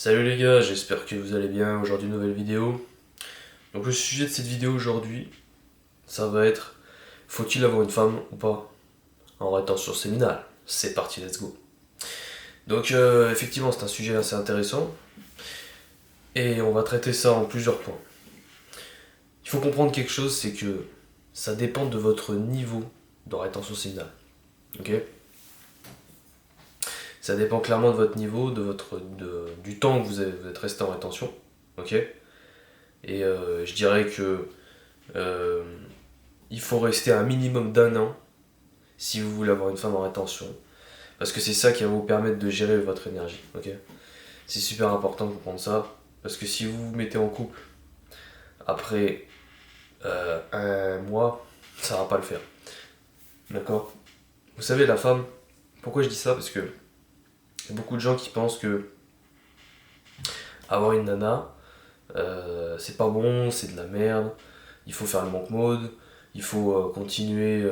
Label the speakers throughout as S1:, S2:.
S1: Salut les gars, j'espère que vous allez bien. Aujourd'hui, nouvelle vidéo. Donc, le sujet de cette vidéo aujourd'hui, ça va être: faut-il avoir une femme ou pas en rétention séminale? C'est parti, let's go. Donc, effectivement, c'est un sujet assez intéressant et on va traiter ça en plusieurs points. Il faut comprendre quelque chose, c'est que ça dépend de votre niveau de rétention séminale. Ok? Ça dépend clairement de votre niveau, du temps que vous êtes resté en rétention. Ok? Et je dirais que euh, il faut rester un minimum d'un an si vous voulez avoir une femme en rétention. Parce que c'est ça qui va vous permettre de gérer votre énergie. Ok, c'est super important de comprendre ça. Parce que si vous vous mettez en couple après un mois, ça va pas le faire. D'accord? Vous savez, la femme, pourquoi je dis ça? Parce que y a beaucoup de gens qui pensent que avoir une nana, c'est pas bon, c'est de la merde, il faut faire le manque mode, il faut continuer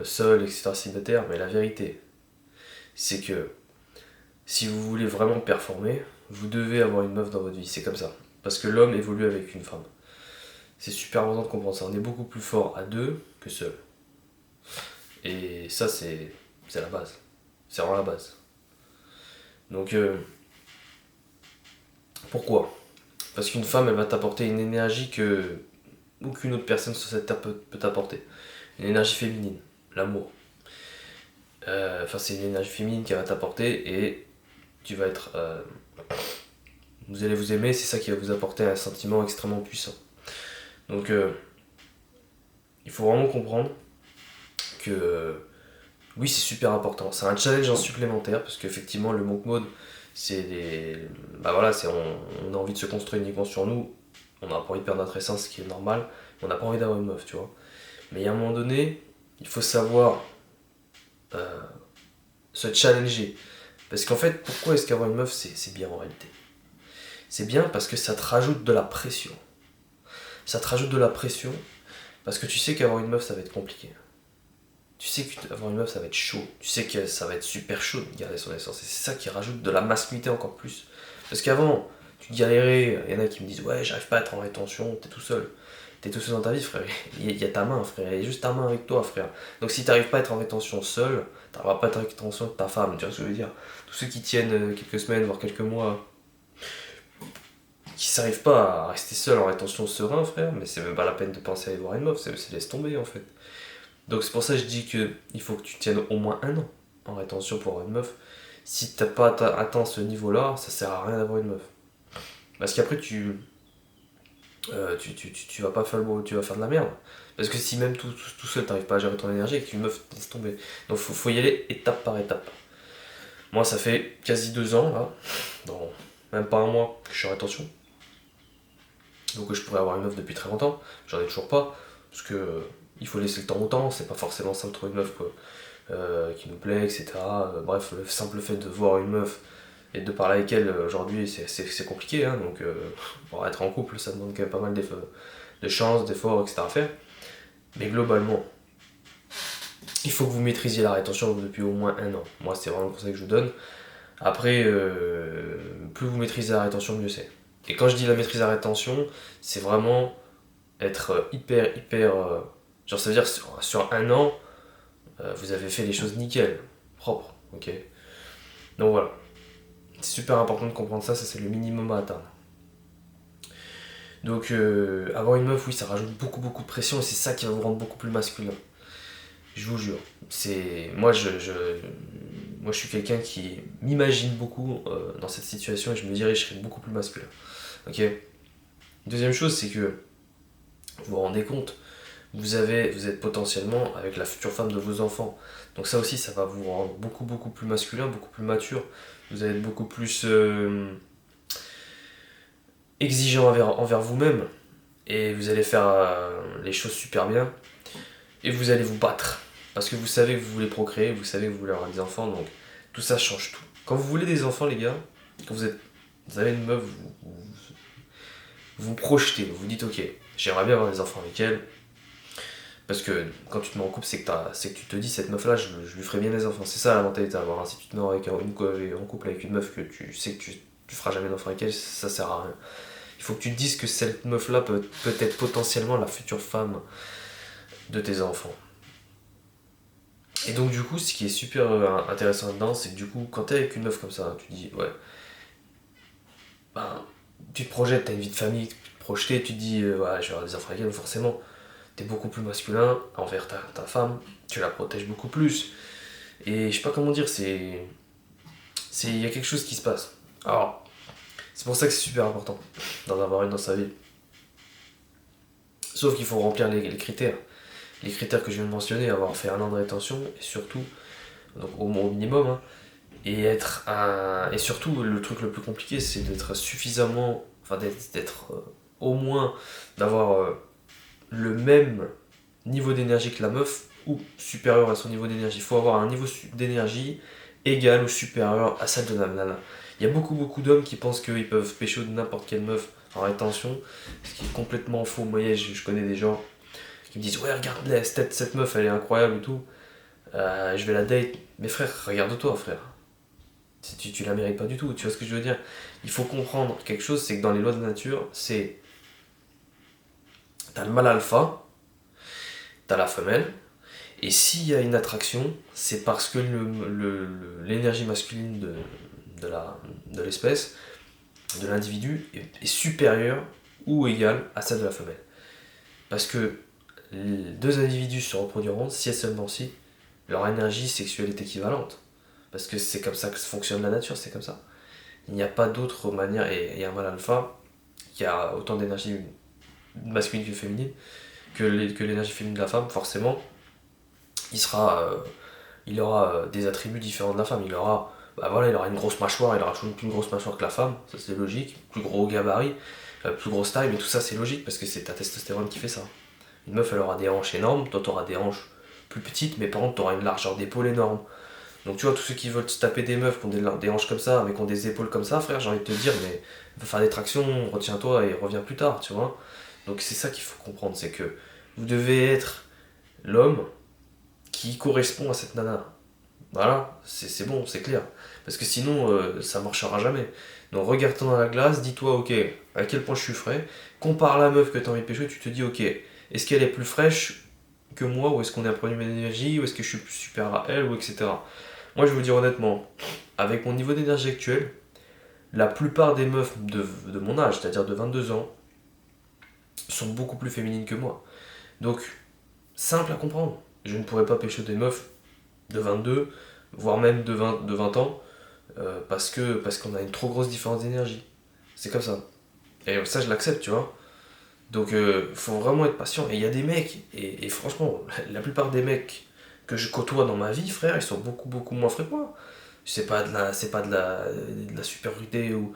S1: seul, etc. célibataire. Mais la vérité, c'est que si vous voulez vraiment performer, vous devez avoir une meuf dans votre vie, c'est comme ça. Parce que l'homme évolue avec une femme. C'est super important de comprendre ça. On est beaucoup plus fort à deux que seul. Et ça, c'est la base. C'est vraiment la base. Donc, pourquoi? Parce qu'une femme, elle va t'apporter une énergie que aucune autre personne sur cette terre peut t'apporter. Une énergie féminine, l'amour. Enfin, c'est une énergie féminine qu'elle va t'apporter et tu vas être. Vous allez vous aimer, c'est ça qui va vous apporter un sentiment extrêmement puissant. Donc, il faut vraiment comprendre que oui, c'est super important. C'est un challenge en supplémentaire parce qu'effectivement, le monk mode, c'est des. Bah voilà, on a envie de se construire uniquement sur nous. On n'a pas envie de perdre notre essence, ce qui est normal. On n'a pas envie d'avoir une meuf, tu vois. Mais à un moment donné, il faut savoir euh, se challenger. Parce qu'en fait, pourquoi est-ce qu'avoir une meuf, c'est bien en réalité? C'est bien parce que ça te rajoute de la pression. Ça te rajoute de la pression parce que tu sais qu'avoir une meuf, ça va être compliqué. Tu sais qu'avoir une meuf, ça va être chaud. Tu sais que ça va être super chaud de garder son essence. Et c'est ça qui rajoute de la masculinité encore plus. Parce qu'avant, tu galérais. Il y en a qui me disent: ouais, j'arrive pas à être en rétention, t'es tout seul. T'es tout seul dans ta vie, frère. Il y a ta main, frère. Il y a juste ta main avec toi, frère. Donc si t'arrives pas à être en rétention seul, t'arriveras pas à être en rétention avec ta femme. Tu vois ce que je veux dire? Tous ceux qui tiennent quelques semaines, voire quelques mois, qui s'arrivent pas à rester seuls en rétention serein, frère, mais c'est même pas la peine de penser à aller voir une meuf. C'est laisse tomber, en fait. Donc c'est pour ça que je dis que il faut que tu tiennes au moins un an en rétention pour avoir une meuf. Si t'as pas atteint ce niveau-là, ça sert à rien d'avoir une meuf. Parce qu'après tu vas pas faire tu vas faire de la merde. Parce que si même tout seul t'arrives pas à gérer ton énergie avec une meuf, laisse tomber. Donc faut y aller étape par étape. Moi ça fait quasi 2 ans là, dans même pas un mois que je suis en rétention. Donc je pourrais avoir une meuf depuis très longtemps. J'en ai toujours pas. Parce que il faut laisser le temps au temps, c'est pas forcément simple de trouver une meuf quoi. Qui nous plaît, etc. Bref, le simple fait de voir une meuf et de parler avec elle aujourd'hui, c'est compliqué. Hein, donc, pour être en couple, ça demande quand même pas mal de chances, d'efforts, etc. à faire. Mais globalement, il faut que vous maîtrisiez la rétention depuis au moins un an. Moi, c'est vraiment le conseil que je vous donne. Après, plus vous maîtrisez la rétention, mieux c'est. Et quand je dis la maîtrise de la rétention, c'est vraiment être hyper. Genre, ça veut dire sur un an, vous avez fait les choses nickel, propre, ok. Donc voilà, c'est super important de comprendre ça, ça c'est le minimum à atteindre. Donc avoir une meuf, oui, ça rajoute beaucoup de pression et c'est ça qui va vous rendre beaucoup plus masculin. Je vous jure. C'est moi je suis quelqu'un qui m'imagine beaucoup dans cette situation et je me dirais je serais beaucoup plus masculin. Ok. Deuxième chose, c'est que vous vous rendez compte, vous êtes potentiellement avec la future femme de vos enfants. Donc ça aussi, ça va vous rendre beaucoup plus masculin, beaucoup plus mature. Vous allez être beaucoup plus exigeant envers vous-même. Et vous allez faire les choses super bien. Et vous allez vous battre. Parce que vous savez que vous voulez procréer, vous savez que vous voulez avoir des enfants. Donc tout ça change tout. Quand vous voulez des enfants, les gars, quand vous avez une meuf, vous projetez. Vous vous dites: ok, j'aimerais bien avoir des enfants avec elle. Parce que quand tu te mets en couple, c'est que tu te dis: cette meuf-là, je lui ferai bien des enfants. C'est ça la mentalité à avoir. Hein. Si tu te mets en couple avec une meuf que tu sais que tu feras jamais d'enfant avec elle, ça sert à rien. Il faut que tu te dises que cette meuf-là peut être potentiellement la future femme de tes enfants. Et donc du coup, ce qui est super intéressant là-dedans, c'est que du coup, quand t'es avec une meuf comme ça, tu te dis, ouais, ben, tu te projettes, t'as une vie de famille, tu te projeter, tu te dis, ouais, je vais avoir des enfants avec elle, forcément, t'es beaucoup plus masculin envers ta femme, tu la protèges beaucoup plus. Et je sais pas comment dire, il y a quelque chose qui se passe. Alors, c'est pour ça que c'est super important d'en avoir une dans sa vie. Sauf qu'il faut remplir les critères. Les critères que je viens de mentionner, avoir fait 1 an de rétention, et surtout, donc au minimum, hein, et surtout, le truc le plus compliqué, c'est d'être suffisamment, enfin d'être au moins, d'avoir le même niveau d'énergie que la meuf, ou supérieur à son niveau d'énergie. Il faut avoir un niveau d'énergie égal ou supérieur à celle de la nana. Il y a beaucoup d'hommes qui pensent qu'ils peuvent pécho de n'importe quelle meuf en rétention, ce qui est complètement faux. Moi, je connais des gens qui me disent, ouais, regarde, cette meuf, elle est incroyable et tout. Je vais la date. Mais frère, regarde-toi, frère. Tu la mérites pas du tout, tu vois ce que je veux dire. Il faut comprendre quelque chose, c'est que dans les lois de la nature, c'est t'as le mâle alpha, t'as la femelle, et s'il y a une attraction, c'est parce que l'énergie masculine de l'espèce, de l'individu, est supérieure ou égale à celle de la femelle. Parce que les deux individus se reproduiront si et seulement si leur énergie sexuelle est équivalente. Parce que c'est comme ça que fonctionne la nature, c'est comme ça. Il n'y a pas d'autre manière, et un mâle alpha qui a autant d'énergie masculine que féminine, que l'énergie féminine de la femme, forcément, il aura des attributs différents de la femme. Il aura une grosse mâchoire, il aura toujours une plus grosse mâchoire que la femme, ça c'est logique, plus gros gabarit, plus grosse taille, mais tout ça c'est logique parce que c'est ta testostérone qui fait ça. Une meuf elle aura des hanches énormes, toi t'auras des hanches plus petites, mais par contre t'auras une largeur d'épaule énorme. Donc tu vois, tous ceux qui veulent se taper des meufs qui ont des hanches comme ça, mais qui ont des épaules comme ça, frère, j'ai envie de te dire, mais va faire des tractions, retiens-toi et reviens plus tard, tu vois. Donc c'est ça qu'il faut comprendre, c'est que vous devez être l'homme qui correspond à cette nana. Voilà, c'est bon, c'est clair. Parce que sinon, ça marchera jamais. Donc regarde-toi dans la glace, dis-toi, ok, à quel point je suis frais. Compare la meuf que t'as envie de pécho et tu te dis, ok, est-ce qu'elle est plus fraîche que moi, ou est-ce qu'on est à produit d'énergie, ou est-ce que je suis plus supérieur à elle, ou etc. Moi, je vais vous dire honnêtement, avec mon niveau d'énergie actuel, la plupart des meufs de mon âge, c'est-à-dire de 22 ans, sont beaucoup plus féminines que moi. Donc, simple à comprendre. Je ne pourrais pas pécho des meufs de 22, voire même de 20 ans, parce qu'on a une trop grosse différence d'énergie. C'est comme ça. Et ça, je l'accepte, tu vois. Donc, faut vraiment être patient. Et il y a des mecs, et franchement, la plupart des mecs que je côtoie dans ma vie, frère, ils sont beaucoup moins frais que moi. C'est pas de la supériorité où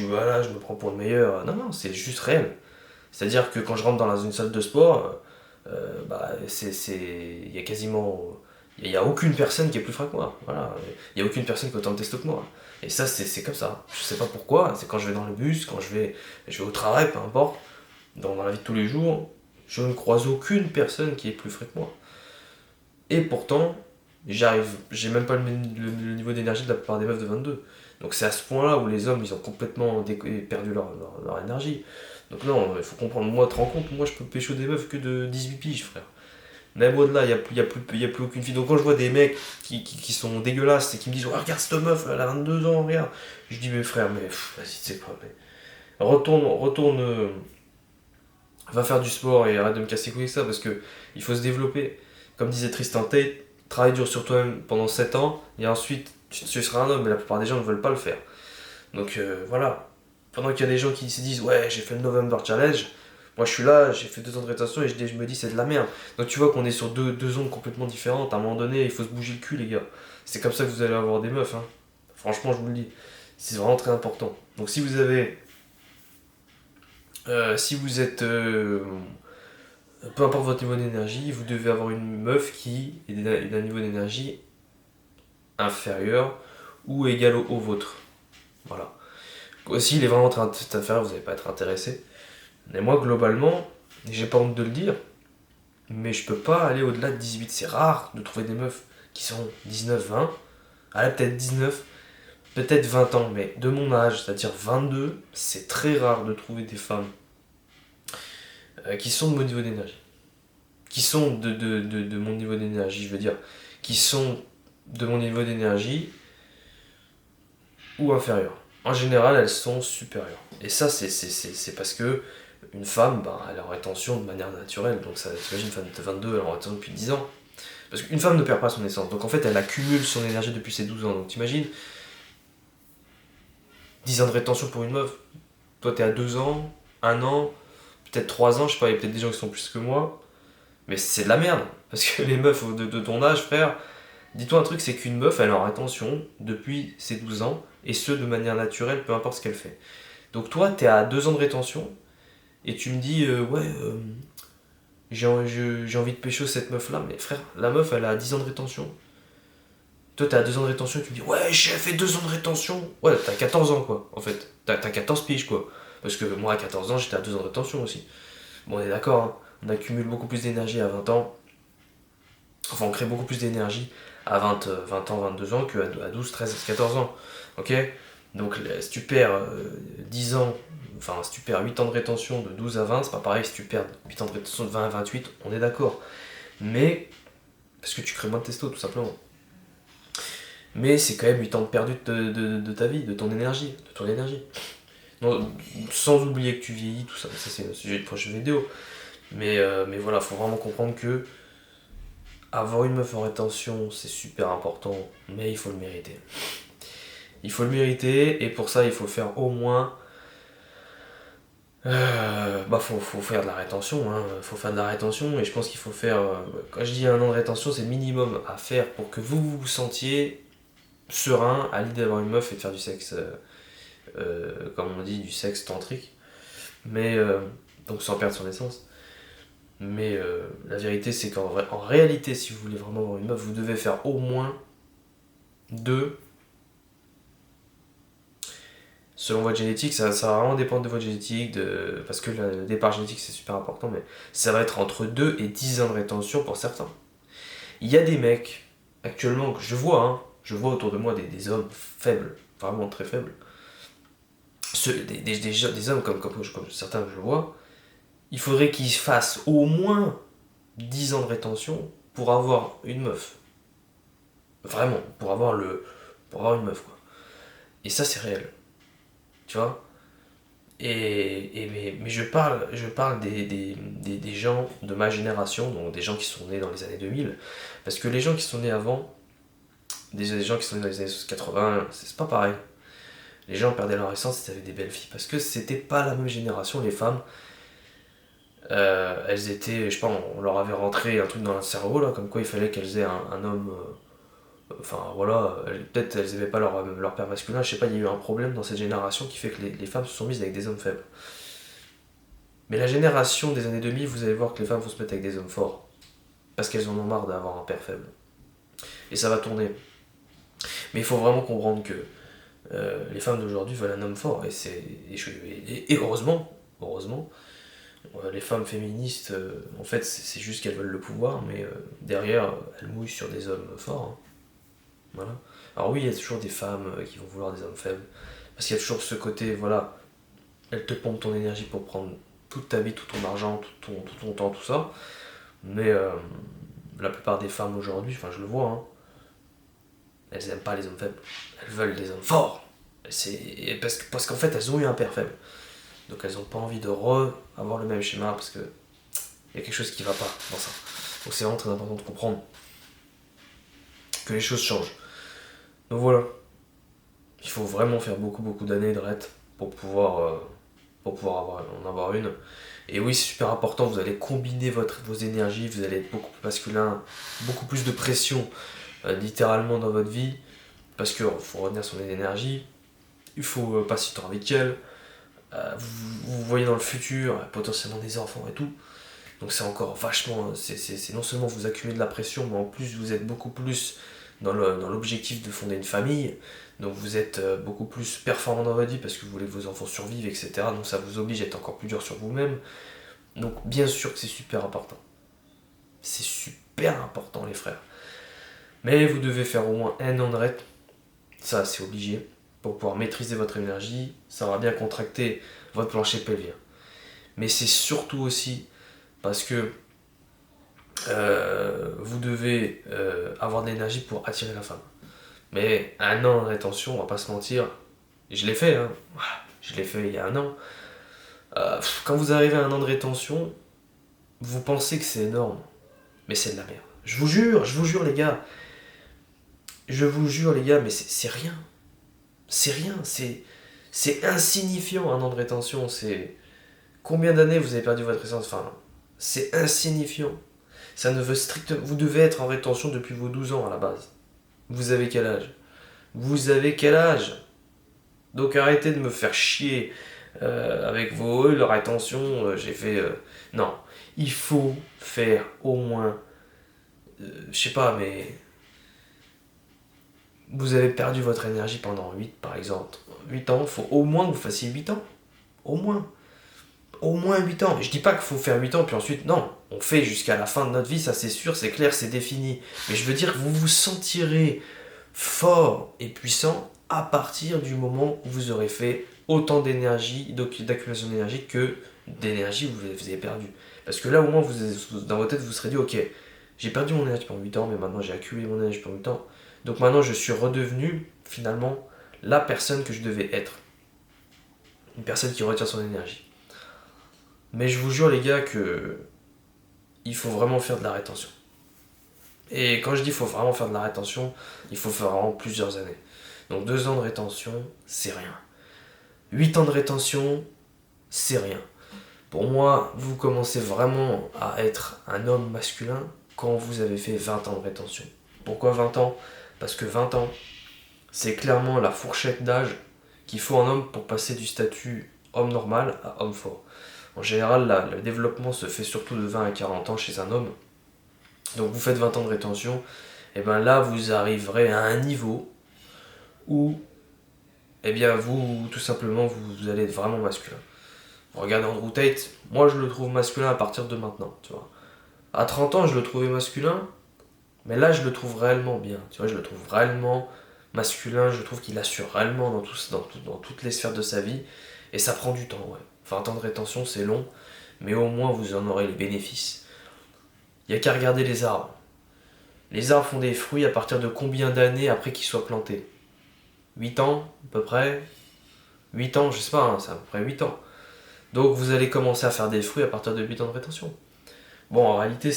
S1: voilà, je me prends pour le meilleur. Non, non, c'est juste réel. C'est-à-dire que quand je rentre dans une salle de sport, bah, il y a quasiment. Il n'y a aucune personne qui est plus frais que moi. Voilà. Il n'y a aucune personne qui a autant de testo que moi. Et ça, c'est comme ça. Je sais pas pourquoi. C'est quand je vais dans le bus, quand je vais au travail, peu importe. Dans la vie de tous les jours, je ne croise aucune personne qui est plus frais que moi. Et pourtant, j'ai même pas le niveau d'énergie de la plupart des meufs de 22. Donc c'est à ce point-là où les hommes, ils ont complètement perdu leur énergie. Donc non, il faut comprendre, moi, te rends compte, moi je peux pécho des meufs que de 18 piges, frère. Même au-delà, il y a plus aucune fille. Donc quand je vois des mecs qui sont dégueulasses et qui me disent, oh, regarde cette meuf, elle a 22 ans, regarde. Je dis, mais frère, mais vas-y, tu sais quoi, mais retourne, va faire du sport et arrête de me casser les couilles avec ça, parce que il faut se développer. Comme disait Tristan Tate, travaille dur sur toi-même pendant 7 ans, et ensuite tu seras un homme, mais la plupart des gens ne veulent pas le faire. Donc voilà. Pendant qu'il y a des gens qui se disent, ouais, j'ai fait le November Challenge, moi je suis là, j'ai fait 2 ans de rétention et je me dis, c'est de la merde. Donc tu vois qu'on est sur deux zones complètement différentes. À un moment donné, il faut se bouger le cul, les gars. C'est comme ça que vous allez avoir des meufs. Hein. Franchement, je vous le dis. C'est vraiment très important. Donc si vous avez. Si vous êtes. Peu importe votre niveau d'énergie, vous devez avoir une meuf qui est d'un niveau d'énergie inférieur ou égal au vôtre. Voilà. S'il est vraiment très inférieur, vous n'allez pas être intéressé. Mais moi, globalement, j'ai pas honte de le dire, mais je peux pas aller au-delà de 18. C'est rare de trouver des meufs qui sont 19, 20, allez, peut-être 19. peut-être 20 ans, mais de mon âge, c'est-à-dire 22, c'est très rare de trouver des femmes qui sont de mon niveau d'énergie. Qui sont de mon niveau d'énergie, je veux dire. Qui sont de mon niveau d'énergie ou inférieur. En général, elles sont supérieures. Et ça, c'est parce que une femme, bah, elle est en rétention de manière naturelle. Donc, ça, t'imagines, une femme de 22, elle est en rétention depuis 10 ans. Parce qu'une femme ne perd pas son essence. Donc, en fait, elle accumule son énergie depuis ses 12 ans. Donc, t'imagines, 10 ans de rétention pour une meuf. Toi, t'es à 2 ans, 1 an, peut-être 3 ans, je sais pas, il y a peut-être des gens qui sont plus que moi. Mais c'est de la merde. Parce que les meufs de ton âge, frère, dis-toi un truc, c'est qu'une meuf, elle est en rétention depuis ses 12 ans, et ce, de manière naturelle, peu importe ce qu'elle fait. Donc toi, t'es à 2 ans de rétention, et tu me dis, j'ai envie de pécho cette meuf-là, mais frère, la meuf, elle a 10 ans de rétention. Toi, t'es à 2 ans de rétention, et tu me dis, ouais, j'ai fait 2 ans de rétention. Ouais, t'as 14 ans, quoi, en fait. T'as 14 piges, quoi. Parce que moi, à 14 ans, j'étais à 2 ans de rétention aussi. Bon, on est d'accord, hein. On accumule beaucoup plus d'énergie à 20 ans. Enfin, on crée beaucoup plus d'énergie à 20 ans, 22 ans qu'à 12, 13, 14 ans. Ok. Donc, si tu perds 10 ans, enfin, si tu perds 8 ans de rétention de 12 à 20, c'est pas pareil si tu perds 8 ans de rétention de 20 à 28, on est d'accord. Mais, parce que tu crées moins de testo, tout simplement. Mais c'est quand même 8 ans de perdu de ta vie, de ton énergie. Non, sans oublier que tu vieillis, tout ça, ça c'est un sujet de prochaine vidéo. Mais voilà, faut vraiment comprendre que avoir une meuf en rétention, c'est super important, mais il faut le mériter. Il faut le mériter, et pour ça, il faut faire au moins. Faut faire de la rétention, hein. Faut faire de la rétention, et je pense qu'il faut faire. Quand je dis 1 an de rétention, c'est le minimum à faire pour que vous vous sentiez serein à l'idée d'avoir une meuf et de faire du sexe, comme on dit, du sexe tantrique. Mais. Donc sans perdre son essence. Mais la vérité, c'est qu'en réalité, si vous voulez vraiment avoir une meuf, vous devez faire au moins 2. Selon votre génétique, ça va vraiment dépendre de votre génétique, parce que le départ génétique c'est super important, mais ça va être entre 2 et 10 ans de rétention pour certains. Il y a des mecs, actuellement, que je vois, hein, je vois autour de moi des hommes faibles, vraiment très faibles. Des hommes comme certains que je vois, il faudrait qu'ils fassent au moins 10 ans de rétention pour avoir une meuf. Vraiment, pour avoir une meuf, quoi. Et ça, c'est réel. Tu vois. Mais je parle des gens de ma génération, donc des gens qui sont nés dans les années 2000, parce que les gens qui sont nés avant, des gens qui sont nés dans les années 80, c'est pas pareil. Les gens perdaient leur essence et avaient des belles filles, parce que c'était pas la même génération, les femmes. Elles étaient, je sais pas, on leur avait rentré un truc dans le cerveau, là, comme quoi il fallait qu'elles aient un homme. Enfin voilà, peut-être elles aimaient pas leur père masculin, je sais pas, il y a eu un problème dans cette génération qui fait que les femmes se sont mises avec des hommes faibles. Mais la génération des années 2000, vous allez voir que les femmes vont se mettre avec des hommes forts. Parce qu'elles en ont marre d'avoir un père faible. Et ça va tourner. Mais il faut vraiment comprendre que les femmes d'aujourd'hui veulent un homme fort. Et heureusement, les femmes féministes, en fait, c'est juste qu'elles veulent le pouvoir, mais derrière, elles mouillent sur des hommes forts. Hein. Voilà. Alors oui, il y a toujours des femmes qui vont vouloir des hommes faibles. Parce qu'il y a toujours ce côté, voilà, elles te pompent ton énergie pour prendre toute ta vie, tout ton argent, tout ton temps, tout ça. Mais la plupart des femmes aujourd'hui, enfin je le vois, hein, elles aiment pas les hommes faibles. Elles veulent des hommes forts. Parce qu'en fait, elles ont eu un père faible. Donc elles ont pas envie de avoir le même schéma parce que il y a quelque chose qui va pas dans ça. Donc c'est vraiment très important de comprendre que les choses changent. Donc voilà. Il faut vraiment faire beaucoup d'années de RET pour pouvoir en avoir une. Et oui, c'est super important, vous allez combiner vos énergies, vous allez être beaucoup plus masculin, beaucoup plus de pression littéralement dans votre vie, parce qu'il faut retenir son énergie, il faut passer du temps avec elle, vous voyez dans le futur potentiellement des enfants et tout. Donc c'est encore vachement, c'est non seulement vous accumulez de la pression, mais en plus vous êtes beaucoup plus dans l'objectif de fonder une famille. Donc vous êtes beaucoup plus performant dans votre vie parce que vous voulez que vos enfants survivent, etc. Donc ça vous oblige à être encore plus dur sur vous-même. Donc bien sûr que c'est super important. C'est super important les frères. Mais vous devez faire au moins 1 an de RET. Ça c'est obligé. pour pouvoir maîtriser votre énergie, ça va bien contracter votre plancher pelvien. Mais c'est surtout aussi parce que vous devez avoir de l'énergie pour attirer la femme. Mais un an de rétention, on va pas se mentir, je l'ai fait, hein. Je l'ai fait il y a un an. Quand vous arrivez à un an de rétention, vous pensez que c'est énorme, mais c'est de la merde. Je vous jure les gars, mais c'est rien. C'est rien, c'est insignifiant un an de rétention. C'est combien d'années vous avez perdu votre essence? Enfin, c'est insignifiant. Ça ne veut strictement. Vous devez être en rétention depuis vos 12 ans à la base. Vous avez quel âge? Vous avez quel âge? Donc arrêtez de me faire chier avec vos la rétention. J'ai fait. Non, il faut faire au moins. Je sais pas, mais. Vous avez perdu votre énergie pendant 8 par exemple. 8 ans, il faut au moins que vous fassiez 8 ans. Au moins. Au moins 8 ans. Je dis pas qu'il faut faire 8 ans, puis ensuite, non. On fait jusqu'à la fin de notre vie, ça c'est sûr, c'est clair, c'est défini. Mais je veux dire que vous vous sentirez fort et puissant à partir du moment où vous aurez fait autant d'énergie, d'accumulation d'énergie que d'énergie que vous avez perdu. Parce que là, au moins, dans votre tête, vous serez dit, ok, j'ai perdu mon énergie pendant 8 ans, mais maintenant j'ai accumulé mon énergie pendant 8 ans. Donc maintenant, je suis redevenu, finalement, la personne que je devais être. Une personne qui retient son énergie. Mais je vous jure, les gars, que il faut vraiment faire de la rétention. Et quand je dis qu'il faut vraiment faire de la rétention, il faut faire vraiment plusieurs années. Donc 2 ans de rétention, c'est rien. 8 ans de rétention, c'est rien. Pour moi, vous commencez vraiment à être un homme masculin quand vous avez fait 20 ans de rétention. Pourquoi 20 ans? Parce que 20 ans, c'est clairement la fourchette d'âge qu'il faut un homme pour passer du statut homme normal à homme fort. En général, le développement se fait surtout de 20 à 40 ans chez un homme. Donc vous faites 20 ans de rétention, et bien là vous arriverez à un niveau où eh bien vous, tout simplement, vous allez être vraiment masculin. Vous regardez Andrew Tate, moi je le trouve masculin à partir de maintenant, tu vois. À 30 ans je le trouvais masculin, mais là je le trouve réellement bien, tu vois, je le trouve réellement masculin, je trouve qu'il assure réellement dans toutes les sphères de sa vie, et ça prend du temps, ouais. 20 ans de rétention c'est long, mais au moins vous en aurez les bénéfices. Il n'y a qu'à regarder les arbres. Les arbres font des fruits à partir de combien d'années après qu'ils soient plantés? 8 ans, à peu près. 8 ans, je sais pas, hein, c'est à peu près 8 ans. Donc vous allez commencer à faire des fruits à partir de 8 ans de rétention. Bon, en réalité,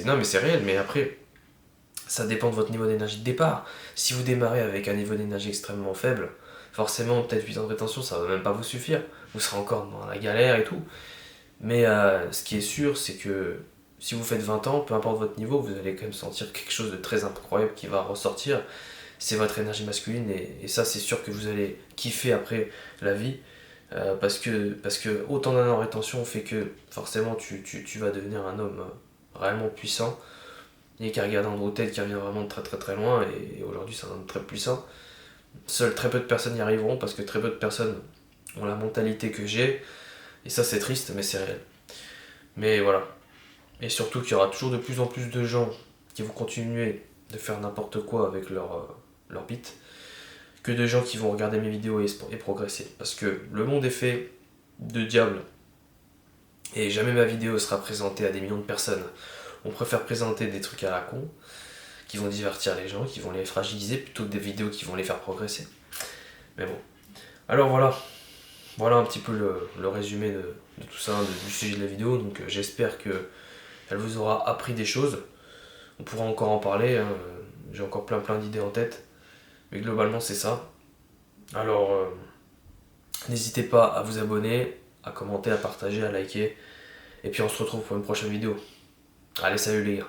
S1: non, mais c'est réel, mais après, ça dépend de votre niveau d'énergie de départ. Si vous démarrez avec un niveau d'énergie extrêmement faible, forcément, peut-être 8 ans de rétention, ça va même pas vous suffire. Vous serez encore dans la galère et tout. Mais ce qui est sûr, c'est que si vous faites 20 ans, peu importe votre niveau, vous allez quand même sentir quelque chose de très incroyable qui va ressortir. C'est votre énergie masculine, et ça, c'est sûr que vous allez kiffer après la vie. Parce que autant d'années en rétention fait que forcément tu vas devenir un homme réellement puissant. Il n'y a qu'à regarder Andrew Tate qui revient vraiment de très très très loin, et aujourd'hui c'est un homme très puissant. Seuls très peu de personnes y arriveront parce que très peu de personnes ont la mentalité que j'ai. Et ça c'est triste, mais c'est réel. Mais voilà. Et surtout qu'il y aura toujours de plus en plus de gens qui vont continuer de faire n'importe quoi avec leur bite, que de gens qui vont regarder mes vidéos et progresser. Parce que le monde est fait de diables. Et jamais ma vidéo sera présentée à des millions de personnes. On préfère présenter des trucs à la con, qui vont divertir les gens, qui vont les fragiliser, plutôt que des vidéos qui vont les faire progresser. Mais bon. Alors voilà. Voilà un petit peu le résumé de tout ça, du sujet de la vidéo. Donc j'espère que elle vous aura appris des choses. On pourra encore en parler, hein. J'ai encore plein d'idées en tête. Mais globalement c'est ça. Alors n'hésitez pas à vous abonner, à commenter, à partager, à liker. Et puis on se retrouve pour une prochaine vidéo. Allez, salut les gars.